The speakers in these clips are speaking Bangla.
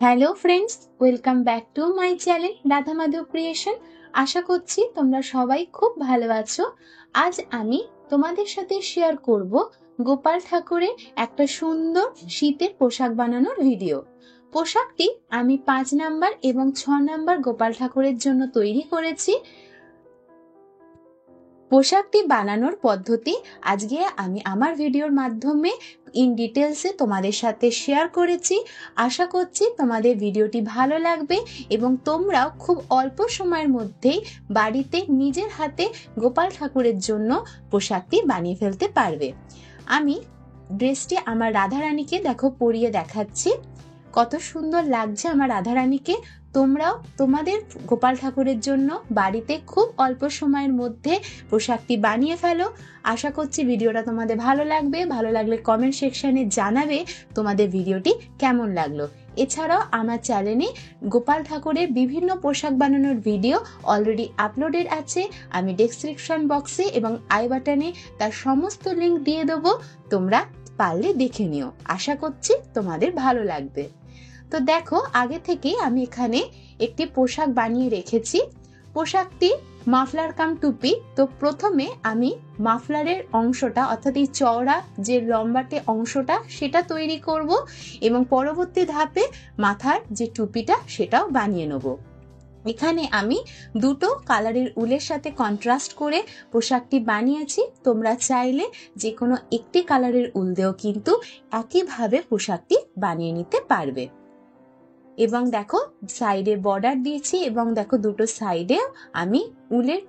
Hello friends, welcome back to my channel Radha Madhav creation. আশা করছি তোমরা সবাই খুব ভালো আছো। আজ আমি তোমাদের সাথে শেয়ার করব গোপাল ঠাকুরের একটা সুন্দর শীতের পোশাক বানানোর ভিডিও। পোশাকটি আমি 5 নাম্বার এবং 6 নাম্বার গোপাল ঠাকুরের জন্য তৈরি করেছি। পোশাকটি বানানোর পদ্ধতি আজকে আমি আমার ভিডিওর মাধ্যমে ইন ডিটেলসে তোমাদের সাথে শেয়ার করেছি। আশা করছি তোমাদের ভিডিওটি ভালো লাগবে এবং তোমরাও খুব অল্প সময়ের মধ্যেই বাড়িতে নিজের হাতে গোপাল ঠাকুরের জন্য পোশাকটি বানিয়ে ফেলতে পারবে। আমি ড্রেসটি আমার রাধারানীকে দেখো পরিয়ে দেখাচ্ছি। কত সুন্দর লাগছে আমার রাধারানীকে। তোমরাও তোমাদের গোপাল ঠাকুরের জন্য বাড়িতে খুব অল্প সময়ের মধ্যে পোশাকটি বানিয়ে ফেলো। আশা করছি ভিডিওটা তোমাদের ভালো লাগবে। ভালো লাগলে কমেন্ট সেকশনে জানাবে তোমাদের ভিডিওটি কেমন লাগলো। এছাড়াও আমার চ্যানেলে গোপাল ঠাকুরের বিভিন্ন পোশাক বানানোর ভিডিও অলরেডি আপলোডেড আছে। আমি ডেসক্রিপশন বক্সে এবং আই বাটনে তার সমস্ত লিঙ্ক দিয়ে দেবো, তোমরা পারলে দেখে নিও। আশা করছি তোমাদের ভালো লাগবে। তো দেখো, আগে থেকে আমি এখানে একটি পোশাক বানিয়ে রেখেছি। পোশাকটি মাফলার কাম টুপি। তো প্রথমে আমি মাফলারের অংশটা অর্থাৎ এই চওড়া যে লম্বাটে অংশটা সেটা তৈরি করব এবং পরবর্তী ধাপে মাথার যে টুপিটা সেটাও বানিয়ে নেব। এখানে আমি দুটো কালারের উলের সাথে কন্ট্রাস্ট করে পোশাকটি বানিয়েছি। তোমরা চাইলে যে কোনো একটি কালারের উল দিয়েও কিন্তু একইভাবে পোশাকটি বানিয়ে নিতে পারবে। এবং দেখো সাইডে বর্ডার দিয়েছি এবং দেখো দুটো সাইডে আমি উলের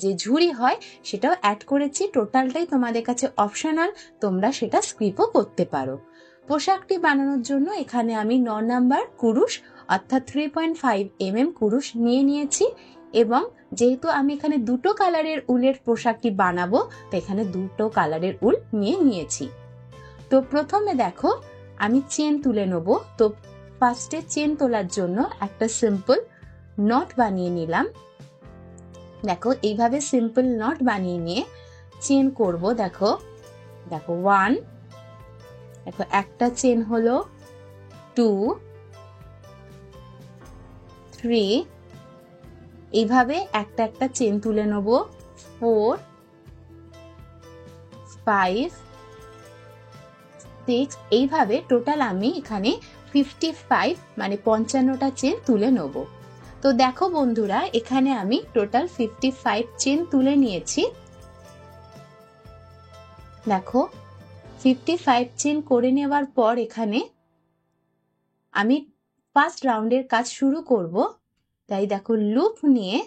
যে ঝুড়ি হয় সেটাও অ্যাড করেছি। টোটালটাই তোমাদের কাছে অপশনাল, তোমরা সেটা স্কিপও করতে পারো। পোশাকটি বানানোর জন্য এখানে আমি 9 নাম্বার কুরুশ অর্থাৎ 3.5 mm কুরুশ নিয়ে নিয়েছি এবং যেহেতু আমি এখানে দুটো কালারের উলের পোশাকটি বানাবো তো এখানে দুটো কালারের উল নিয়ে নিয়েছি। তো প্রথমে দেখো আমি চেন তুলে নেব। তো ফার্স্টে চেন তোলার জন্য একটা সিম্পল নট বানিয়ে নিলাম। দেখো এইভাবে সিম্পল নট বানিয়ে নিয়ে চেন করব। দেখো দেখো 1, দেখো একটা চেন হলো 2, 3, এইভাবে একটা একটা চেন তুলে নেব। 4, 5, 6, এইভাবে টোটাল আমি এখানে 55 মানে 55টা চেন তুলে নেব। তো দেখো বন্ধুরা, এখানে আমি টোটাল 55 চেন তুলে নিয়েছি। দেখো 55 চেন করে নেওয়ার পর এখানে আমি ফার্স্ট রাউন্ডের কাজ শুরু করব। তাই দেখো লুপ নিয়ে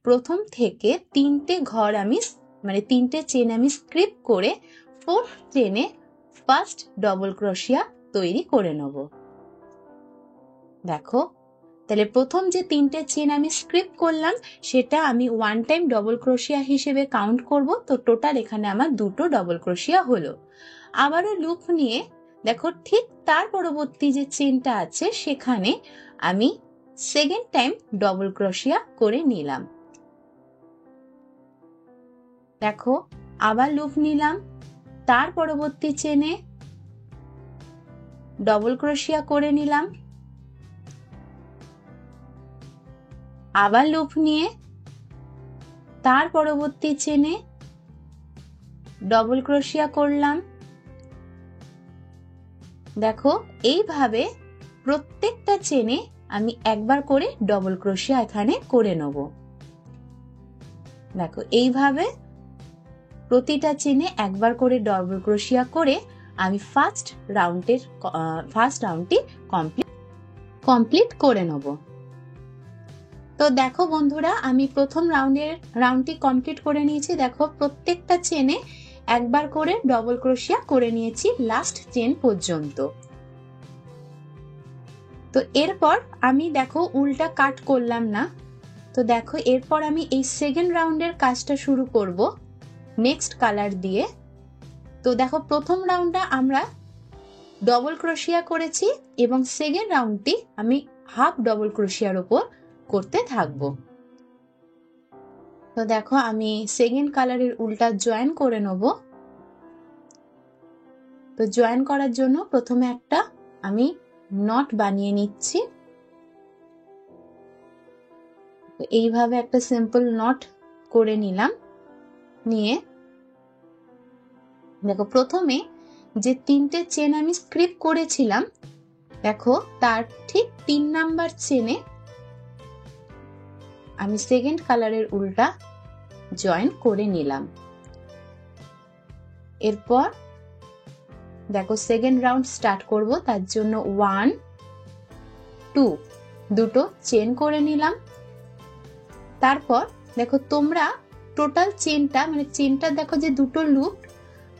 প্রথম থেকে 3টে ঘর আমি মানে 3টে চেন আমি স্ক্রিপ করে 4th চেনে ফার্স্ট ডবল ক্রোশিয়া তৈরি করে নেব। দেখো তাহলে প্রথম যে 3টে চেন আমি স্ক্রিপ করলাম সেটা আমি 1 টাইম ডবল ক্রোশিয়া হিসেবে কাউন্ট করব। তো টোটাল এখানে আমার 2টো ডবল ক্রোশিয়া হলো। আবারও লুপ নিয়ে দেখো ঠিক তার পরবর্তী যে চেনটা আছে সেখানে আমি সেকেন্ড টাইম ডবল ক্রোশিয়া করে নিলাম। দেখো আবার লুপ নিলাম, তার পরবর্তী চেনে ডবল ক্রোশিয়া করে নিলাম। আবার লুপ নিয়ে তার পরবর্তী চেনে ডবল ক্রোশিয়া করলাম। দেখো এইভাবে প্রত্যেকটা চেনে আমি একবার করে ডবল ক্রোশিয়া এখানে করে নেব। দেখো এইভাবে প্রতিটা চেনে একবার করে ডবল ক্রোশিয়া করে আমি ফার্স্ট রাউন্ডটি কমপ্লিট করে নেব। তো দেখো বন্ধুরা, আমি প্রথম রাউন্ডটি কমপ্লিট করে নিয়েছি। দেখো প্রত্যেকটা চেনে একবার করে ডবল ক্রোশিয়া করে নিয়েছি লাস্ট চেন পর্যন্ত। তো এরপর আমি দেখো উল্টা কাট করলাম না। তো দেখো এরপর আমি এই সেকেন্ড রাউন্ডের কাজটা শুরু করব নেক্সট কালার দিয়ে। তো দেখো প্রথম রাউন্ডটা আমরা ডবল ক্রোশিয়া করেছি এবং সেকেন্ড রাউন্ডটি আমি হাফ ডবল ক্রোশিয়ার উপর করতে থাকবো। তো দেখো আমি সেকেন্ড কালারের উল্টা জয়েন করে নেব। তো জয়েন করার জন্য প্রথমে একটা আমি নট বানিয়ে নিচ্ছি। এইভাবে একটা সিম্পল নট করে নিলাম। নিয়ে দেখো প্রথমে যে 3টে চেন আমি স্ক্রিপ করেছিলাম, দেখো তার ঠিক 3 নাম্বার চেনে আমি সেকেন্ড কালারের উল্টা জয়েন করে নিলাম। এরপর দেখো সেকেন্ড রাউন্ড স্টার্ট করব, তার জন্য 1 2 দুটো চেন করে নিলাম। তারপর দেখো তোমরা টোটাল চেনটা মানে চেনটা দেখো যে দুটো লুপ,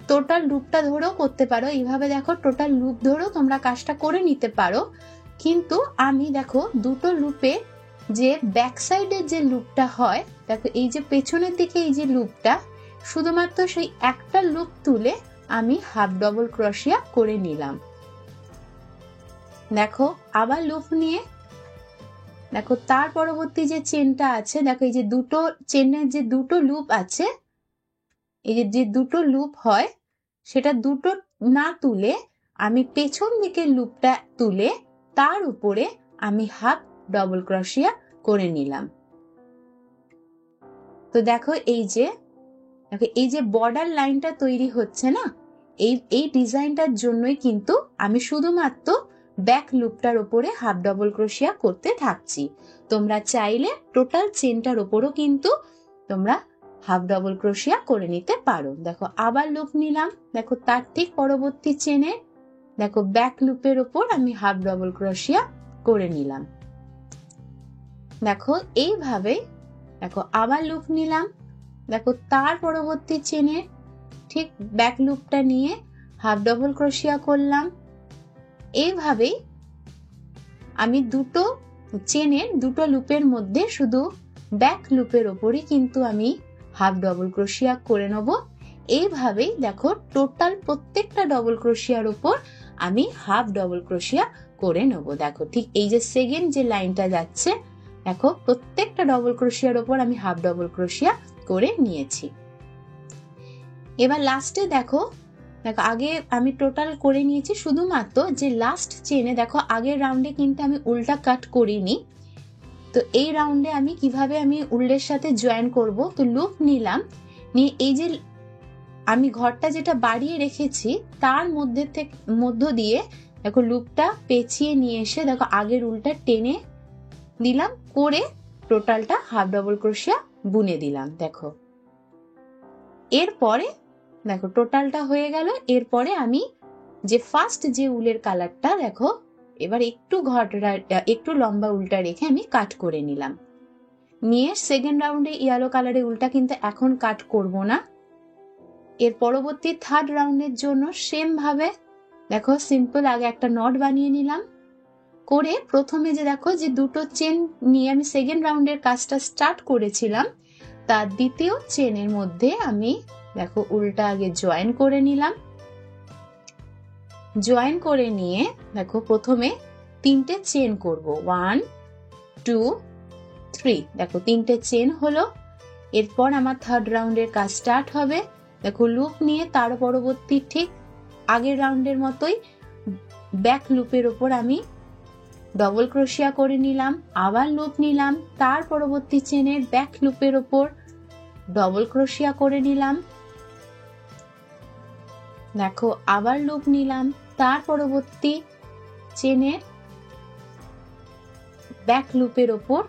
টোটাল লুপটা ধরেও করতে পারো। এইভাবে দেখো টোটাল লুপ ধরেও তোমরা কাজটা করে নিতে পারো। কিন্তু আমি দেখো দুটো লুপে যে ব্যাক সাইডের যে লুপটা হয়, দেখো এই যে পেছনের দিকে এই যে লুপটা, শুধুমাত্র সেই একটা লুপ তুলে আমি হাফ ডবল ক্রোশিয়া করে নিলাম। দেখো আবার লুপ নিয়ে দেখো তার পরবর্তী যে চেনটা আছে, দেখো এই যে দুটো চেনের যে দুটো লুপ আছে, এই যে দুটো লুপ হয় সেটা দুটো না তুলে আমি পেছন দিকের লুপটা তুলে তার উপরে আমি হাফ ডবল ক্রোশিয়া করে নিলাম। তো দেখো এই যে বর্ডার লাইনটা তৈরি হচ্ছে না, এই ডিজাইনটার জন্যই কিন্তু আমি শুধুমাত্র ব্যাক লুপটার উপরে হাফ ডবল ক্রোশিয়া করতে থাকছি। তোমরা চাইলে টোটাল চেনটার উপরও কিন্তু তোমরা হাফ ডবল ক্রোশিয়া করে নিতে পারো। দেখো আবার লুপ নিলাম, দেখো তার ঠিক পরবর্তী চেনে দেখো ব্যাক লুপের উপর আমি হাফ ডবল ক্রোশিয়া করে নিলাম। দেখো এইভাবে দেখো আবার লুপ নিলাম, দেখো তার পরবর্তী চেনে ঠিক ব্যাক লুপটা নিয়ে হাফ ডবল ক্রোশিয়া করলাম। এইভাবেই আমি দুটো চেনের দুটো লুপের মধ্যে শুধু ব্যাক লুপের ওপরই কিন্তু আমি হাফ ডবল ক্রোশিয়া করে নেব। এইভাবেই দেখো টোটাল প্রত্যেকটা ডবল ক্রোশিয়ার উপর আমি হাফ ডবল ক্রোশিয়া করে নেব। দেখো ঠিক এই যে সেকেন্ড যে লাইনটা যাচ্ছে, দেখো প্রত্যেকটা ডবল ক্রোশিয়ার উপর আমি হাফ ডবল ক্রোশিয়া করে নিয়েছি। এবার লাস্টে দেখো আগে আমি টোটাল করে নিয়েছি, শুধুমাত্র যে লাস্ট চেনে দেখো আগের রাউন্ডে কিন্তু আমি উল্টা কাট করিনি। তো এই রাউন্ডে আমি কিভাবে আমি উল্লের সাথে জয়েন করব, তো লুপ নিলাম, নিয়ে এই যে আমি ঘরটা যেটা বাড়িয়ে রেখেছি তার মধ্য দিয়ে দেখো লুপটা পেঁচিয়ে নিয়ে এসে দেখো আগের উল্টা টেনে দিলাম, করে টোটালটা হাফ ডবল ক্রোশিয়া বুনে দিলাম। দেখো এরপরে দেখো টোটালটা হয়ে গেল। এরপরে আমি যে ফার্স্ট যে উলের কালারটা দেখো এবার একটু লম্বা উল্টা রেখে আমি কাট করে নিলাম। নিয়ে সেকেন্ড রাউন্ডে ইয়েলো কালারের উল্টা কিন্তু এখন কাট করব না। এর পরবর্তী থার্ড রাউন্ডের জন্য সেম ভাবে দেখো সিম্পল আগে একটা নট বানিয়ে নিলাম, করে প্রথমে যে দেখো যে দুটো চেন নিয়ে আমি সেকেন্ড রাউন্ডের কাজটা স্টার্ট করেছিলাম, তার দ্বিতীয় চেনের মধ্যে আমি দেখো উল্টা আগে জয়েন করে নিলাম। জয়েন করে নিয়ে দেখো প্রথমে 3টে চেন করব, 1 2 3, দেখো 3টে চেন হলো। এরপর আমার থার্ড রাউন্ডের কাজ স্টার্ট হবে। দেখো লুপ নিয়ে তার পরবর্তী ঠিক আগের রাউন্ডের মতোই ব্যাক লুপের উপর আমি ডবল ক্রোশিয়া করে নিলাম, আবার লুপ নিলাম, তার পরবর্তী চেনের ব্যাক লুপের উপর ডবল ক্রোশিয়া করে নিলাম, দেখো আবার লুপ নিলাম, তার পরবর্তী চেনের ব্যাক লুপের উপর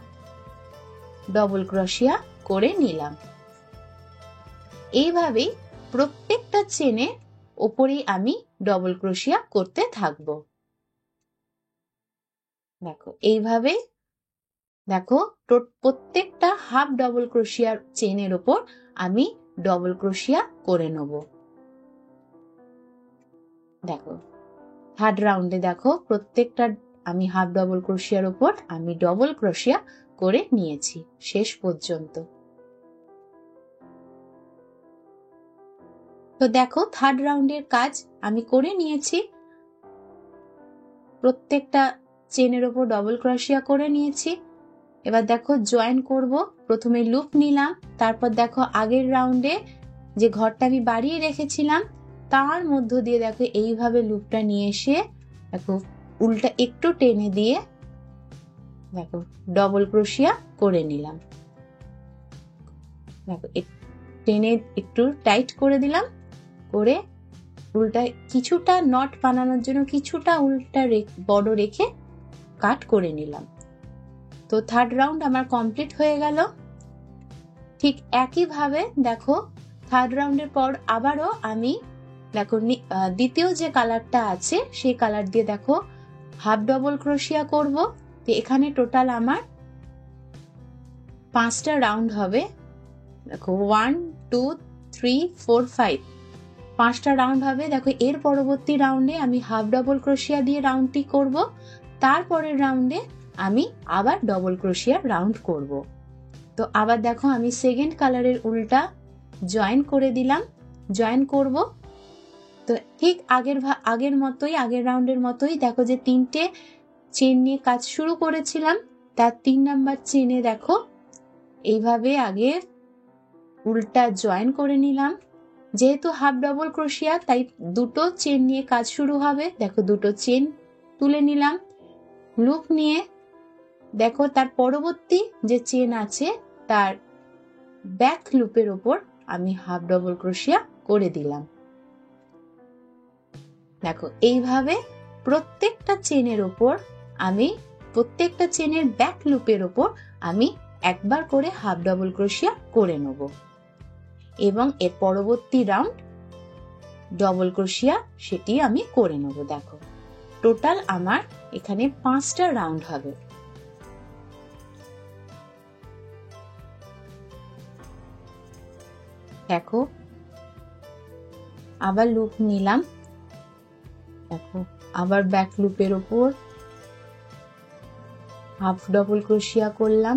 ডবল ক্রোশিয়া করে নিলাম। এইভাবেই প্রত্যেকটা চেনের উপরেই আমি ডবল ক্রোশিয়া করতে থাকব। দেখো এইভাবে দেখো প্রত্যেকটা হাফ ডবল ক্রোশিয়ার চেনের উপর আমি ডবল ক্রোশিয়া করে নেব। দেখো থার্ড রাউন্ডে দেখো প্রত্যেকটা আমি হাফ ডবল ক্রোশিয়ার উপর আমি ডবল ক্রোশিয়া করে নিয়েছি শেষ পর্যন্ত। তো দেখো থার্ড রাউন্ডের কাজ আমি করে নিয়েছি, প্রত্যেকটা চেনের উপর ডবল ক্রোশিয়া করে নিয়েছি। এবার দেখো জয়েন করব, প্রথমে লুপ নিলাম, তারপর দেখো আগের রাউন্ডে যে ঘরটা আমি বাড়িয়ে রেখেছিলাম তার মধ্য দিয়ে দেখো এইভাবে লুপটা নিয়ে এসে দেখো উল্টা একটু টেনে দিয়ে দেখো ডবল ক্রোশিয়া করে নিলাম। দেখো টেনে একটু টাইট করে দিলাম, করে উল্টা কিছুটা নট বানানোর জন্য কিছুটা উল্টা বড় রেখে কাট করে নিলাম। তো থার্ড রাউন্ড আমার কমপ্লিট হয়ে গেল। ঠিক একইভাবে দেখো থার্ড রাউন্ডের পর আবারও আমি দেখো দ্বিতীয় যে কালারটা আছে সেই কালার দিয়ে দেখো হাফ ডবল ক্রোশিয়া করব। তো এখানে টোটাল আমার 5টা রাউন্ড হবে। দেখো 1 2 3 4 5 5টা রাউন্ড হবে। দেখো এর পরবর্তী রাউন্ডে আমি হাফ ডবল ক্রোশিয়া দিয়ে রাউন্ডটি করব, তারপরের রাউন্ডে আমি আবার ডবল ক্রোশিয়া রাউন্ড করব। তো আবার দেখো আমি সেকেন্ড কালারের উল্টা জয়েন করে দিলাম, জয়েন করব। তো ঠিক আগের মতোই, আগের রাউন্ডের মতোই দেখো যে 3টে চেন নিয়ে কাজ শুরু করেছিলাম, তার 3 নাম্বার চেনে দেখো এইভাবে আগে উল্টা জয়েন করে নিলাম। যেহেতু হাফ ডবল ক্রোশিয়া তাই দুটো চেন নিয়ে কাজ শুরু হবে। দেখো দুটো চেন তুলে নিলাম, লুপ নিয়ে দেখো তার পরবর্তী যে চেন আছে তার ব্যাক লুপের ওপর আমি হাফ ডবল ক্রোশিয়া করে দিলাম। দেখো এইভাবে প্রত্যেকটা চেনের ওপর আমি প্রত্যেকটা চেনের ব্যাক লুপের ওপর আমি একবার করে হাফ ডবল ক্রোশিয়া করে নেব এবং এর পরবর্তী রাউন্ড ডবল ক্রোশিয়া সেটি আমি করে নেব। দেখো টোটাল আমার এখানে 5টা রাউন্ড হবে। দেখো আবার লুপ নিলাম, দেখো আবার ব্যাক লুপের ওপর হাফ ডবল ক্রোশিয়া করলাম।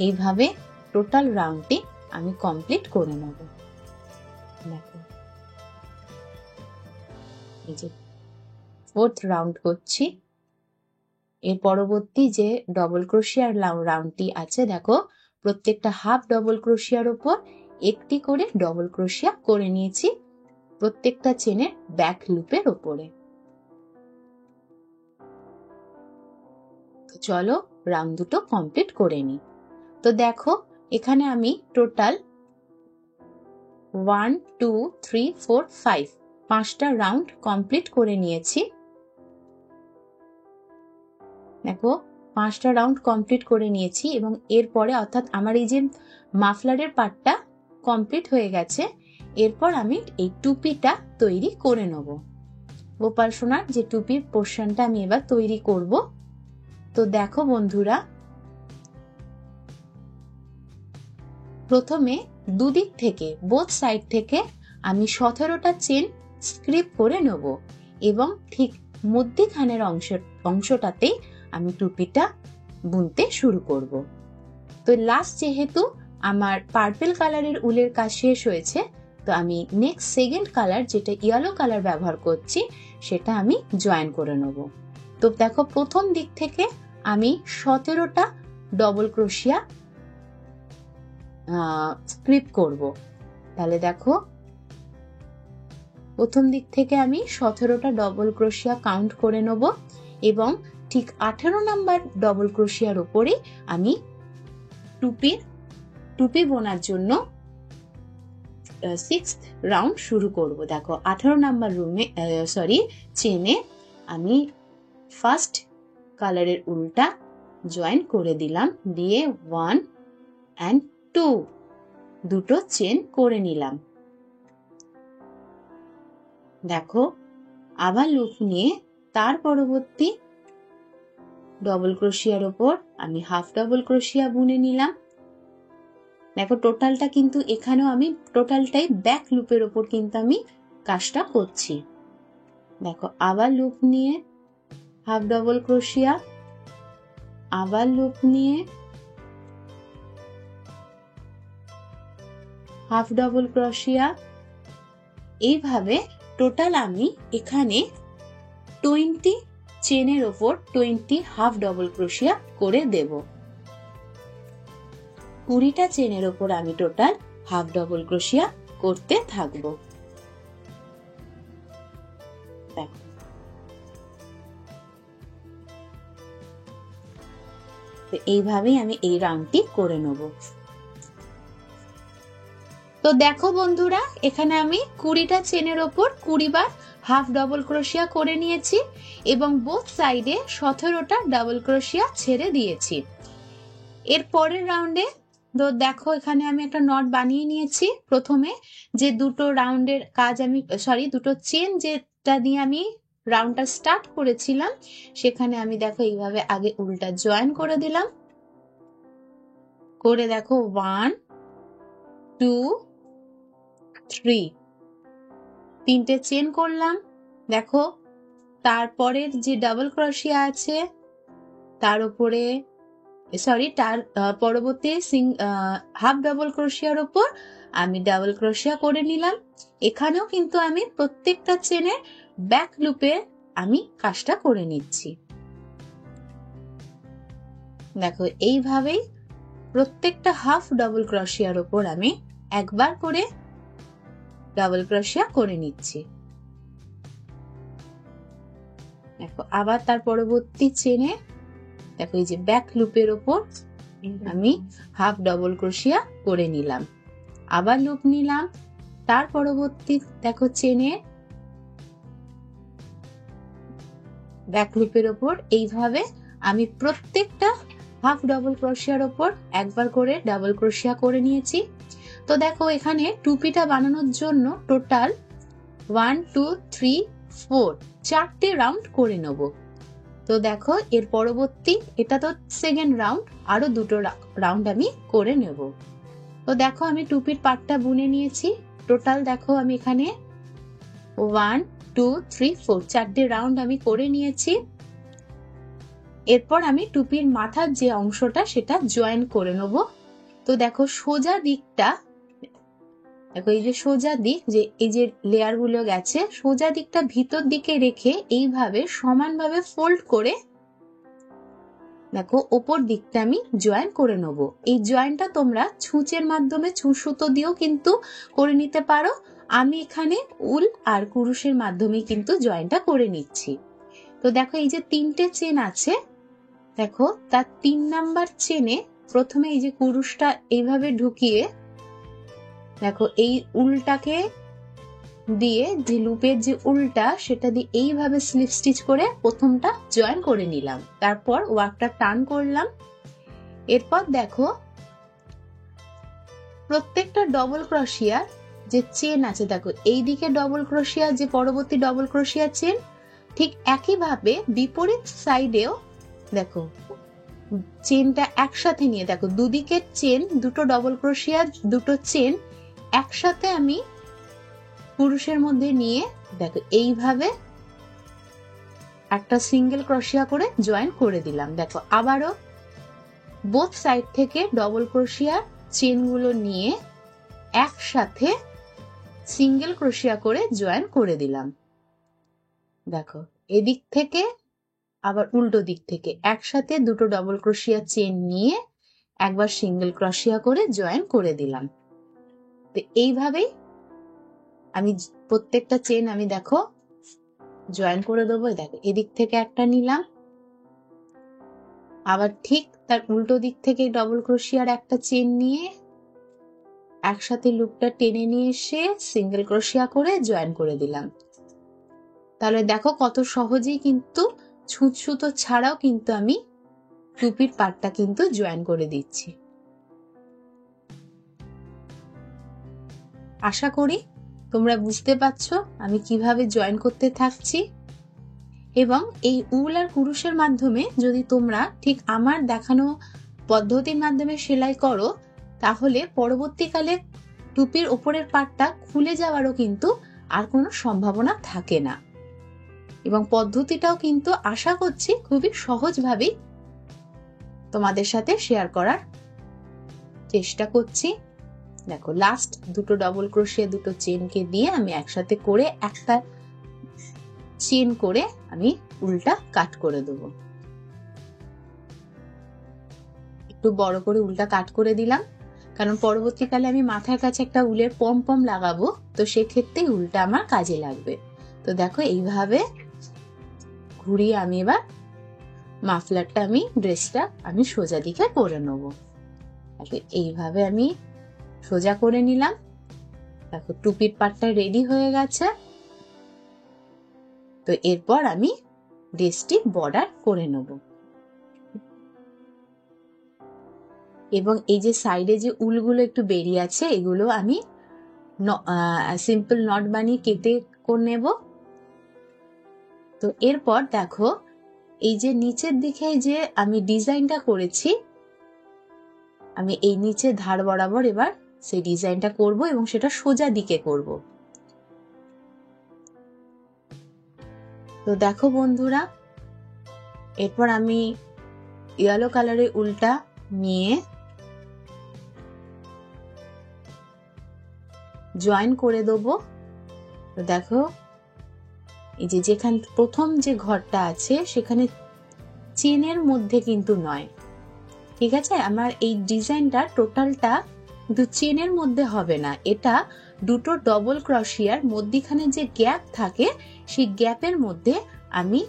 এইভাবে টোটাল রাউন্ডটি আমি কমপ্লিট করে নেব। দেখো এই যে 4th রাউন্ড করছি। এর পরবর্তী যে ডবল ক্রোশিয়ার রাউন্ডটি আছে দেখো প্রত্যেকটা হাফ ডবল ক্রোশিয়ার উপর একটি করে ডবল ক্রোশিয়া করে নিয়েছি প্রত্যেকটা চেনের ব্যাক লুপের উপরে। চলো রাউন্ড দুটো কমপ্লিট করে নিই। তো দেখো এখানে আমি টোটাল 1 2 3 4 5 5টা রাউন্ড কমপ্লিট করে নিয়েছি। দেখো 5টা রাউন্ড কমপ্লিট করে নিয়েছি এবং এরপরে অর্থাৎ আমার এই যে মাফলারের পার্টটা কমপ্লিট হয়ে গেছে। এরপর আমি এই টুপিটা তৈরি করে নেব। গোপাল সোনার যে টুপির পোর্শনটা আমি এবার তৈরি করব। তো দেখো বন্ধুরা, প্রথমে দুদিক থেকে বোথ সাইড থেকে আমি 17টা চেন স্ক্রিপ করে নেব এবং ঠিক মধ্যখানের অংশটাতেই আমি টুপিটা বুনতে শুরু করব। তো লাস্ট যেহেতু আমার পার্পল কালারের উলের কাজ শেষ হয়েছে, তো আমি নেক্সট সেকেন্ড কালার যেটা ইয়েলো কালার ব্যবহার করছি সেটা আমি জয়েন করে নেব। তো দেখো প্রথম দিক থেকে আমি 17টা ডবল ক্রোশিয়া স্ক্রিপ করব। তাহলে দেখো প্রথম দিক থেকে আমি 17টা ডবল ক্রোশিয়া কাউন্ট করে নেব এবং ঠিক 18 নাম্বার ডবল ক্রোশিয়ার উপরে আমি টুপি বোনার জন্য 6th রাউন্ড শুরু করব। দেখো 18 নাম্বার চেনে আমি ফার্স্ট কালারের উল্টা জয়েন করে দিলাম, দিয়ে 1 and 2 দুটো চেন করে নিলাম। দেখো আবার লুপ নিয়ে তার পরবর্তী ডবল ক্রোশিয়ার ওপর আমি হাফ ডবল ক্রোশিয়া বুনে নিলাম। দেখো টোটালটা কিন্তু এখানেও আমি টোটালটাই ব্যাক লুপের ওপর কিন্তু আমি কাজটা করছি। দেখো আবার লুপ নিয়ে হাফ ডবল ক্রোশিয়া, আবার লুপ নিয়ে হাফ ডবল ক্রোশিয়া। এইভাবে টোটাল আমি এখানে 20 চেনের ওপর 20 হাফ ডবল ক্রোশিয়া করে দেব। 20টা চেনের ওপর আমি টোটাল হাফ ডবল ক্রোশিয়া করতে থাকবো। দেখো তো এইভাবেই আমি এই রাউন্ডটি করে নেব। তো দেখো বন্ধুরা, এখানে আমি 20টা চেনের ওপর 20 বার হাফ ডাবল ক্রোশিয়া করে নিয়েছি এবং বোথ সাইডে 17টা ডাবল ক্রোশিয়া ছেড়ে দিয়েছি। এর পরের রাউন্ডে তো দেখো এখানে আমি একটা নট বানিয়ে নিয়েছি। প্রথমে যে দুটো রাউন্ডের কাজ আমি দুটো চেন যেটা দিয়ে আমি রাউন্ডটা স্টার্ট করেছিলাম, সেখানে আমি দেখো এইভাবে আগে উল্টা জয়েন করে দিলাম, করে দেখো 1 2 3 তিনটে চেন করলাম। দেখো তারপরের যে ডাবল ক্রোশিয়া আছে তার উপরে তার পরবর্তী হাফ ডাবল ক্রোশিয়ার উপর আমি ডাবল ক্রোশিয়া করে নিলাম। এখানেও কিন্তু আমি প্রত্যেকটা চেনের ব্যাক লুপে আমি কাজটা করে নিচ্ছি। দেখো এইভাবেই প্রত্যেকটা হাফ ডাবল ক্রোশিয়ার উপর আমি একবার করে ডাবল ক্রোশিয়া করে নিচ্ছি। দেখো আবার তার পরবর্তী চেনে দেখো এই যে ব্যাক লুপের ওপর আমি হাফ ডাবল ক্রোশিয়া করে নিলাম, আবার লুপ নিলাম, তার পরবর্তী দেখো চেনে ব্যাক লুপের ওপর এইভাবে আমি প্রত্যেকটা হাফ ডাবল ক্রোশিয়ার ওপর একবার করে ডাবল ক্রোশিয়া করে নিয়েছি। তো দেখো এখানে টুপিটা বানানোর জন্য টোটাল 1 2 3 4 চারটে রাউন্ড করে নেব। তো দেখো এর পরবর্তী এটা তো সেকেন্ড রাউন্ড, আরো দুটো রাউন্ড আমি করে নেব। তো দেখো আমি টুপির পাটটা বুনে নিয়েছি। টোটাল দেখো আমি এখানে 1 2 3 4 চারটে রাউন্ড আমি করে নিয়েছি। এরপর আমি টুপির মাথার যে অংশটা সেটা জয়েন করে নেব। তো দেখো সোজা দিকটা দেখো এই যে সোজা দিক যে এই যে লেয়ার গুলো গেছে সোজা দিকটা ভিতর দিকে রেখে এইভাবে সমানভাবে ফোল্ড করে দেখো ওপর দিকটা আমি জয়েন করে নেব। এই জয়েনটা তোমরা ছুঁচের মাধ্যমে সুতো দিয়েও কিন্তু করে নিতে পারো। আমি এখানে উল আর কুরুশের মাধ্যমে কিন্তু জয়েনটা করে নিচ্ছি। তো দেখো এই যে তিনটে চেন আছে, দেখো তার 3 নাম্বার চেনে প্রথমে এই যে কুরুশটা এইভাবে ঢুকিয়ে দেখো এই উলটাকে দিয়ে যে লুপের যে উলটা সেটা দিয়ে এইভাবে স্লিপ স্টিচ করে প্রথমটা জয়েন করে নিলাম, তারপর ওয়ার্কটা টার্ন করলাম। এরপর দেখো প্রত্যেকটা ডবল ক্রোশিয়ার যে চেন আছে দেখো এই দিকে ডবল ক্রোশিয়া যে পরবর্তী ডবল ক্রোশিয়া চেন, ঠিক একইভাবে বিপরীত সাইডেও দেখো চেনটা একসাথে নিয়ে দেখো দুদিকের চেন দুটো ডবল ক্রোশিয়া দুটো চেন একসাথে আমি পুরুষের মধ্যে নিয়ে দেখো এইভাবে একটা সিঙ্গেল ক্রোশিয়া করে জয়েন করে দিলাম। দেখো আবারও বোথ সাইড থেকে ডবল ক্রোশিয়ার চেনগুলো নিয়ে একসাথে সিঙ্গেল ক্রোশিয়া করে জয়েন করে দিলাম। দেখো এদিক থেকে আবার উল্টো দিক থেকে একসাথে দুটো ডবল ক্রোশিয়া চেন নিয়ে একবার সিঙ্গেল ক্রোশিয়া করে জয়েন করে দিলাম। তো এইভাবেই আমি প্রত্যেকটা চেন আমি দেখো জয়েন করে দেবো। দেখো এদিক থেকে একটা নিলাম, আবার ঠিক তার উল্টো দিক থেকে ডবল ক্রোশিয়ার একটা চেন নিয়ে একসাথে লুপটা টেনে নিয়ে এসে সিঙ্গেল ক্রোশিয়া করে জয়েন করে দিলাম। তাহলে দেখো কত সহজেই কিন্তু ছুঁচ সুতো ছাড়াও কিন্তু আমি টুপির পাটটা কিন্তু জয়েন করে দিচ্ছি। আশা করি তোমরা বুঝতে পারছো আমি কিভাবে জয়েন করতে থাকছি। এবং এই উল আর কুরুশের মাধ্যমে যদি তোমরা ঠিক আমার দেখানো পদ্ধতির মাধ্যমে সেলাই করো তাহলে পরবর্তীকালে টুপির উপরের পাটটা খুলে যাওয়ারও কিন্তু আর কোনো সম্ভাবনা থাকে না। এবং পদ্ধতিটাও কিন্তু আশা করছি খুবই সহজভাবেই তোমাদের সাথে শেয়ার করার চেষ্টা করছি। দেখো লাস্ট দুটো ডবল ক্রোশিয়া দুটো চেনকে দিয়ে আমি একসাথে করে একটা চেন করে আমি উলটা কাট করে দেবো। একটু বড় করে উলটা কাট করে দিলাম কারণ পরবর্তীকালে আমি মাথার কাছে একটা উলের পম পম লাগাবো, তো সেক্ষেত্রে উলটা আমার কাজে লাগবে। তো দেখো এইভাবে ঘুরিয়ে আমি এবার মাফলারটা ড্রেসটা আমি সোজা দিকে করে নেব। এইভাবে আমি সোজা করে নিলাম। দেখো টুপির পাটটা রেডি হয়ে গেছে। তো এরপর আমি ড্রেসটি বর্ডার করে নেব এবং এই যে সাইডে যে উলগুলো একটু বেরিয়ে আছে এগুলো আমি সিম্পল নট বানিয়ে কেটে করে নেব। তো এরপর দেখো এই যে নিচের দিকে যে আমি ডিজাইনটা করেছি, আমি এই নিচে ধার বরাবর এবার সেই ডিজাইনটা করব এবং সেটা সোজা দিকে করব। তো দেখো বন্ধুরা, এরপর আমি ইয়েলো কালারের উলটা নিয়ে জয়েন করে দেবো। তো দেখো এই যে যেখানে প্রথম যে ঘরটা আছে সেখানে চেনের মধ্যে কিন্তু নয়, ঠিক আছে? আমার এই ডিজাইনটা টোটালটা কিন্তু চেনের মধ্যে হবে না, এটা দুটো ডবল ক্রোশিয়ার মধ্যখানে যে গ্যাপ থাকে সেই গ্যাপের মধ্যে আমি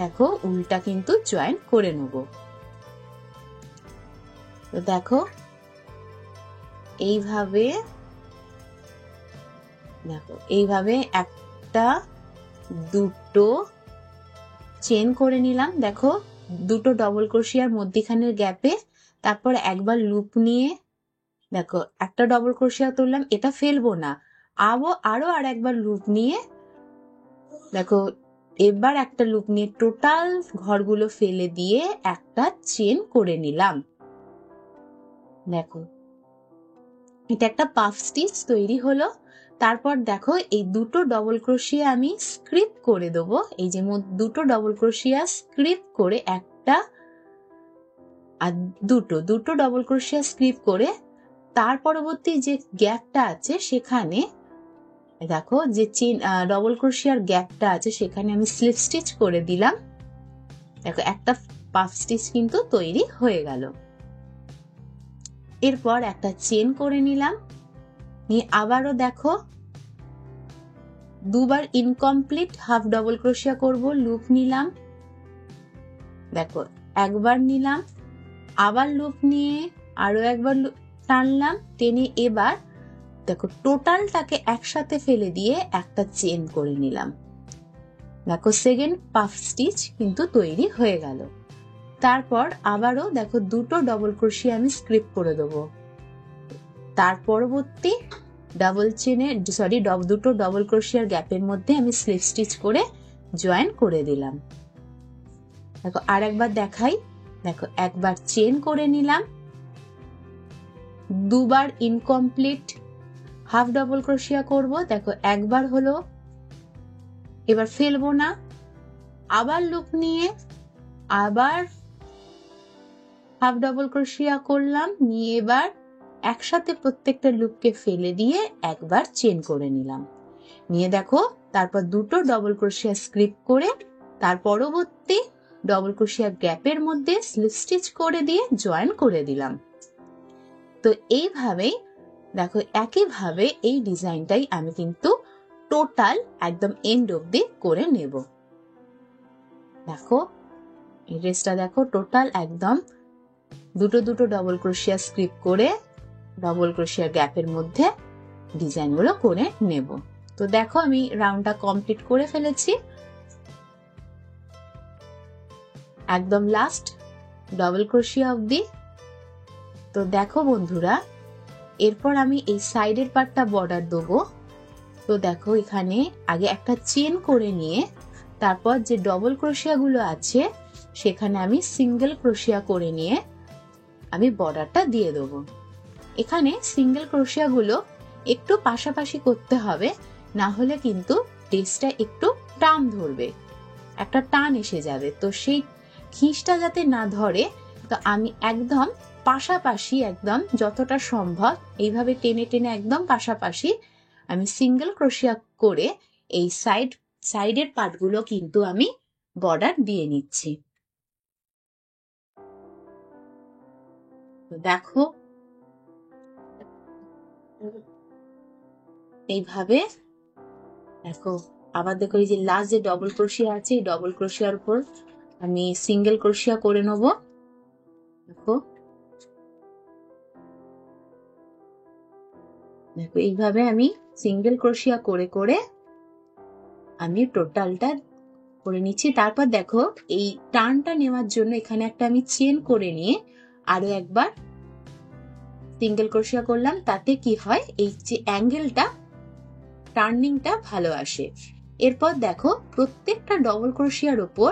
দেখো উলটা কিন্তু জয়েন করে নেব। তো দেখো এইভাবে একটা দুটো চেন করে নিলাম। দেখো দুটো ডবল ক্রোশিয়ার মধ্যখানের গ্যাপে, তারপর একবার লুপ নিয়ে দেখো একটা ডবল ক্রোশিয়া তুললাম, এটা ফেলবো না, আরো আর একবার লুপ নিয়ে দেখো এবার একটা লুপ নিয়ে টোটাল ঘরগুলো ফেলে দিয়ে একটা চেন করে নিলাম। দেখো এটা একটা পাফ স্টিচ তৈরি হলো। তারপর দেখো এই দুটো ডবল ক্রোশিয়া আমি স্ক্রিপ করে দেবো। এই যে দুটো ডবল ক্রোশিয়া স্ক্রিপ করে একটা আর দুটো ডবল ক্রোশিয়া স্ক্রিপ করে তার পরবর্তী যে গ্যাপটা আছে সেখানে দেখো যে চেন ডবল ক্রোশিয়ার গ্যাপটা আছে সেখানে আমি স্লিপ স্টিচ করে দিলাম। দেখো একটা পাফ স্টিচ কিন্তু তৈরি হয়ে গেল। এরপর একটা চেন করে নিলাম, নিয়ে আবারও দেখো দুবার ইনকমপ্লিট হাফ ডবল ক্রোশিয়া করব, লুপ নিলাম, দেখো একবার নিলাম, আবার লুপ নিয়ে আরো একবার টানলাম, টেনে এবার দেখো টোটালটাকে একসাথে ফেলে দিয়ে একটা চেন করে নিলাম। দেখো সেকেন্ড পাফ স্টিচ কিন্তু তৈরি হয়ে গেল। তারপর আবারও দেখো দুটো ডবল ক্রোশিয়া আমি স্ক্রিপ করে দেবো, তার পরবর্তী দুটো ডবল ক্রোশিয়ার গ্যাপের মধ্যে আমি স্লিপ স্টিচ করে জয়েন করে দিলাম। দেখো আর একবার দেখাই, দেখো একবার চেন করে নিলাম, দুবার ইনকমপ্লিট হাফ ডবল ক্রোশিয়া করব, দেখো একবার হলো, এবার ফেলবো না, আবার লুপ নিয়ে আবার হাফ ডবল ক্রোশিয়া করলাম, নিয়ে এবার একসাথে প্রত্যেকটা লুপকে ফেলে দিয়ে একবার চেন করে নিলাম, নিয়ে দেখো তারপর দুটো ডবল ক্রোশিয়া স্ক্রিপ করে তার পরবর্তী ডবল ক্রোশিয়া গ্যাপের মধ্যে স্লিপ স্টিচ করে দিয়ে জয়েন করে দিলাম। তো এইভাবেই দেখো একইভাবে এই ডিজাইনটাই আমি কিন্তু টোটাল একদম এন্ড অবধি করে নেব। দেখো এই ড্রেসটা দেখো টোটাল একদম দুটো ডবল ক্রোশিয়া স্ক্রিপ করে ডবল ক্রোশিয়া গ্যাপের মধ্যে ডিজাইনগুলো করে নেব। তো দেখো আমি রাউন্ডটা কমপ্লিট করে ফেলেছি, একদম লাস্ট ডবল ক্রোশিয়া অবধি। তো দেখো বন্ধুরা, এরপর আমি এই সাইডের পার্টটা বর্ডার দেবো। তো দেখো এখানে আগে একটা চেন করে নিয়ে তারপর যে ডবল ক্রোশিয়া গুলো আছে সেখানে আমি সিঙ্গেল ক্রোশিয়া করে নিয়ে আমি বর্ডারটা দিয়ে দেবো। এখানে সিঙ্গেল ক্রোশিয়া গুলো একটু পাশাপাশি করতে হবে, না হলে কিন্তু ড্রেসটা একটু টান ধরবে, একটা টান এসে যাবে। তো সেই খিঁচটা যাতে না ধরে, তো আমি একদম পাশাপাশি একদম যতটা সম্ভব এইভাবে টেনে টেনে একদম পাশাপাশি আমি সিঙ্গেল ক্রোশিয়া করে এই সাইডের পার্টগুলো কিন্তু আমি বর্ডার দিয়ে নিচ্ছি। দেখো এইভাবে দেখো আবার দেখো এই যে লাস্ট যে ডবল ক্রোশিয়া আছে, এই ডবল ক্রোশিয়ার উপর আমি সিঙ্গেল ক্রোশিয়া করে নেব। দেখো দেখো এইভাবে আমি সিঙ্গেল ক্রোশিয়া করে করে আমি টোটালটা করে নিচ্ছি। তারপর দেখো এই টার্নটা নেওয়ার জন্য এখানে একটা আমি চেন করে নিয়ে আরো একবার সিঙ্গেল ক্রোশিয়া করলাম। তাতে কি হয়, এই যে অ্যাঙ্গেলটা টার্নিংটা ভালো আসে। এরপর দেখো প্রত্যেকটা ডবল ক্রোশিয়ার উপর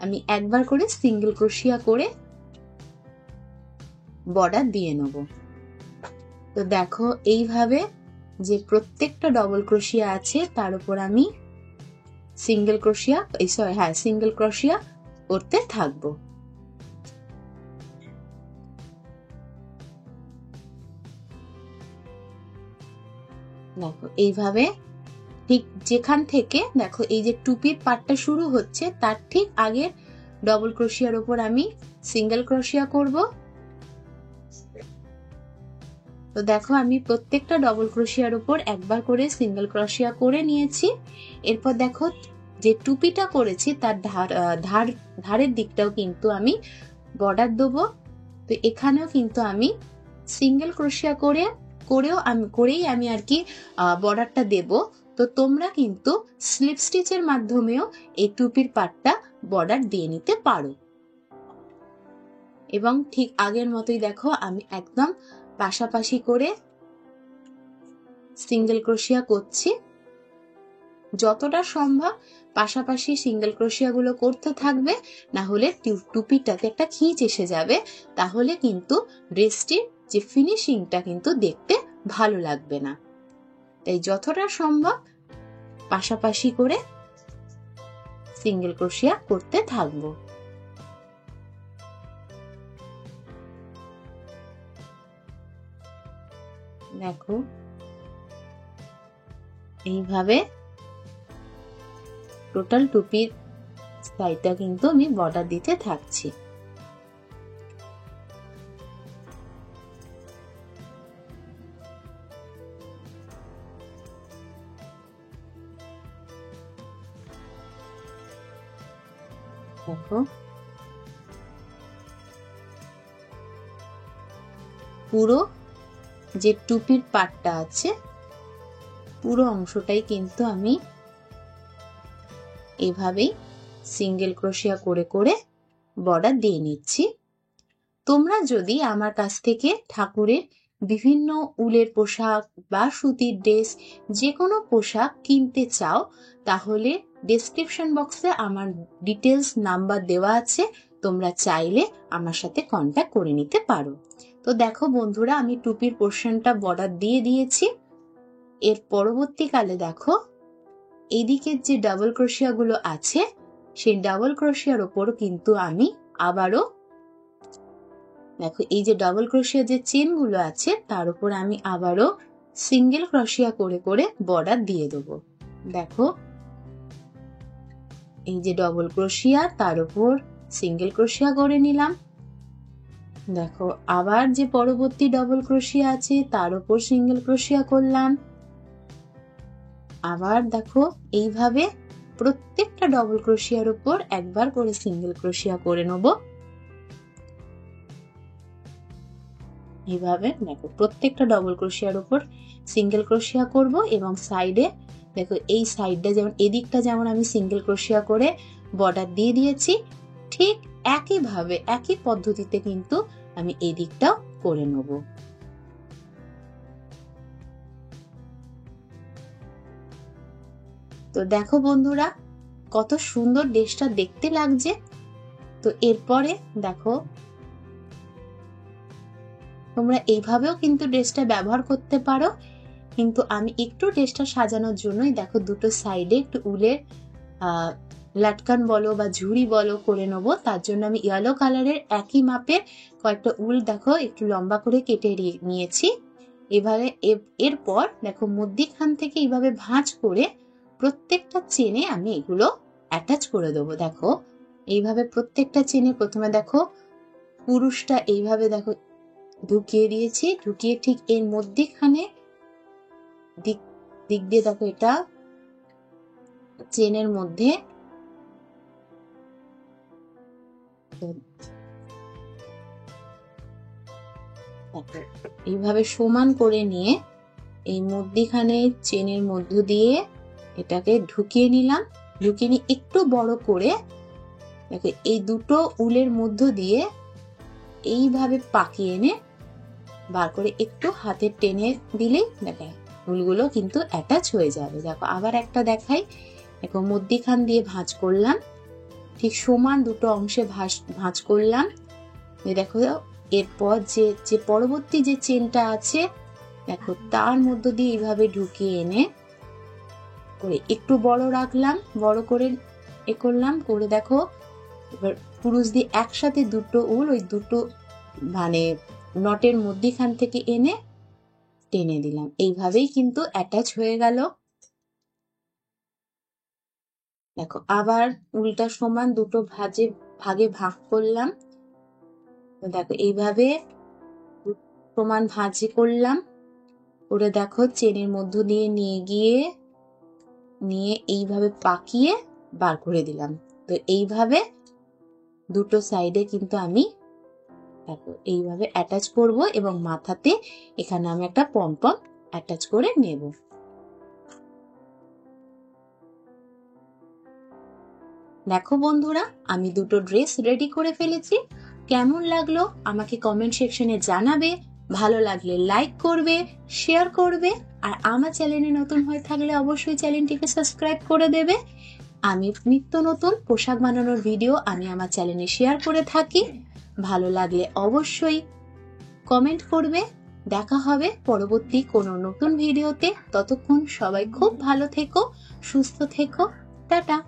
আমি একবার করে সিঙ্গেল ক্রোশিয়া করে বর্ডার দিয়ে নেব। তো দেখো এইভাবে যে প্রত্যেকটা ডবল ক্রোশিয়া আছে তার উপর আমি সিঙ্গেল ক্রোশিয়া সিঙ্গেল ক্রোশিয়া করতে থাকবো। দেখো এইভাবে ঠিক যেখান থেকে দেখো এই যে টুপির পার্টটা শুরু হচ্ছে তার ঠিক আগের ডবল ক্রোশিয়ার উপর আমি সিঙ্গেল ক্রোশিয়া করব। তো দেখো আমি প্রত্যেকটা ডবল ক্রোশিয়ার উপর একবার করে সিঙ্গেল ক্রোশিয়া করে নিয়েছি। এরপর দেখো যে টুপিটা করেছি তার ধারের দিকটাও কিন্তু আমি বর্ডার দেবো। তো এখানেও কিন্তু আমি সিঙ্গেল ক্রোশিয়া করেই আমি আর কি বর্ডারটা দেব। তো তোমরা কিন্তু স্লিপ স্টিচের মাধ্যমেও এই টুপির পাটটা বর্ডার দিয়ে নিতে পারো। এবং ঠিক আগের মতোই দেখো আমি একদম পাশাপাশি করে সিঙ্গেল ক্রোশিয়া করছি। যতটা সম্ভব পাশাপাশি সিঙ্গেল ক্রোশিয়া গুলো করতে থাকবে, না হলে টুপিটাতে একটা খিঁচ এসে যাবে, তাহলে কিন্তু ড্রেসটির যে ফিনিশিংটা কিন্তু দেখতে ভালো লাগবে না। তাই যতটা সম্ভব পাশাপাশি করে সিঙ্গেল ক্রোশিয়া করতে থাকবো। দেখো এইভাবে টোটাল টুপির সাইডটা কিন্তু আমি বর্ডার দিতে থাকছি। দেখো পুরো যে টুপির পাটটা আছে পুরো অংশটাই কিন্তু আমি এভাবেই সিঙ্গেল ক্রোশিয়া করে করে বর্ডার দিয়ে নিচ্ছি। তোমরা যদি আমার কাছ থেকে ঠাকুরের বিভিন্ন উলের পোশাক বা সুতির ড্রেস যে কোনো পোশাক কিনতে চাও, তাহলে ডেসক্রিপশন বক্সে আমার ডিটেলস নাম্বার দেওয়া আছে, তোমরা চাইলে আমার সাথে কন্ট্যাক্ট করে নিতে পারো। তো দেখো বন্ধুরা, আমি টুপির পোর্শনটা বর্ডার দিয়ে দিয়েছি। এর পরবর্তীকালে দেখো এইদিকের যে ডাবল ক্রোশিয়া গুলো আছে সেই ডাবল ক্রোশিয়ার ওপর কিন্তু আমি আবারও দেখো এই যে ডাবল ক্রোশিয়া যে চেন গুলো আছে তার উপর আমি আবারও সিঙ্গেল ক্রোশিয়া করে করে বর্ডার দিয়ে দেবো। দেখো এই যে ডবল ক্রোশিয়া তার উপর সিঙ্গেল ক্রোশিয়া করে নিলাম। দেখো আবার যে পরবর্তী ডবল ক্রোশিয়া আছে তার উপর সিঙ্গেল ক্রোশিয়া করলাম। আবার দেখো এইভাবে প্রত্যেকটা ডবল ক্রোশিয়ার উপর একবার করে সিঙ্গেল ক্রোশিয়া করে নেব। এইভাবে দেখো প্রত্যেকটা ডবল ক্রোশিয়ার উপর সিঙ্গেল ক্রোশিয়া করব এবং সাইডে দেখো এই সাইডটা যেমন এদিকটা যেমন আমি সিঙ্গেল ক্রোশিয়া করে বর্ডার দিয়ে দিয়েছি, ঠিক একইভাবে একই পদ্ধতিতে কিন্তু আমি এই দিকটাও করে নেব। তো দেখো বন্ধুরা কত সুন্দর ড্রেসটা দেখতে লাগছে। তো এরপরে দেখো তোমরা এইভাবেও কিন্তু ড্রেসটা ব্যবহার করতে পারো, কিন্তু আমি একটু ড্রেসটা সাজানোর জন্যই দেখো দুটো সাইডে একটু উলের লাটকান বলো বা ঝুড়ি বলো করে নেবো। তার জন্য আমি ইয়েলো কালারের একই মাপের কয়েকটা উল দেখো একটু লম্বা করে কেটে নিয়েছি। এভাবে এরপর দেখো মধ্যিখান থেকে এইভাবে ভাঁজ করে প্রত্যেকটা চেনে আমি এগুলো অ্যাটাচ করে দেবো। দেখো এইভাবে প্রত্যেকটা চেনে প্রথমে দেখো পুরুষটা এইভাবে দেখো ঢুকিয়ে দিয়েছি, ঢুকিয়ে ঠিক এর মধ্যেখানে দিক দিয়ে দেখো এটা চেনের মধ্যে এইভাবে সমান করে নিয়ে এই মধ্যিখানে চেনের মধ্য দিয়ে এটাকে ঢুকিয়ে নিলাম। ঢুকিয়ে নিয়ে একটু বড় করে এই দুটো উলের মধ্য দিয়ে এইভাবে পাকিয়ে এনে বার করে একটু হাতে টেনে দিলেই দেখো উলগুলো কিন্তু অ্যাটাচ হয়ে যাবে। দেখো আবার একটা দেখাই। দেখো মধ্যিখান দিয়ে ভাঁজ করলাম, ঠিক সমান দুটো অংশে ভাঁজ করলাম। দেখো এরপর যে পরবর্তী যে চেনটা আছে দেখো তার মধ্য দিয়ে এইভাবে ঢুকিয়ে এনে করে একটু বড় রাখলাম, বড় করে এ করলাম করে দেখো এবার পুরুষ দিয়ে একসাথে দুটো উল ওই দুটো মানে নটের মধ্যিখান থেকে এনে টেনে দিলাম। এইভাবেই কিন্তু অ্যাটাচ হয়ে গেল। দেখো আবার উল্টা সমান দুটো ভাগে ভাগ করলাম। দেখো এইভাবে সমান ভাঁজে করলাম করে দেখো চেনের মধ্য দিয়ে নিয়ে এইভাবে পাকিয়ে বার করে দিলাম। তো এইভাবে দুটো সাইডে কিন্তু আমি দেখো এইভাবে অ্যাটাচ করব এবং মাথাতে এখানে আমি একটা পমপম অ্যাটাচ করে নেব। দেখো বন্ধুরা, আমি দুটো ড্রেস রেডি করে ফেলেছি। কেমন লাগলো আমাকে কমেন্ট সেকশনে জানাবে। ভালো লাগলে লাইক করবে, শেয়ার করবে, আর আমার চ্যানেলে নতুন হয়ে থাকলে অবশ্যই চ্যানেলটিকে সাবস্ক্রাইব করে দেবে। আমি নিত্য নতুন পোশাক বানানোর ভিডিও আমি আমার চ্যানেলে শেয়ার করে থাকি। ভালো লাগলে অবশ্যই কমেন্ট করবে। দেখা হবে পরবর্তী কোনো নতুন ভিডিওতে। ততক্ষণ সবাই খুব ভালো থেকো, সুস্থ থেকো। টাটা।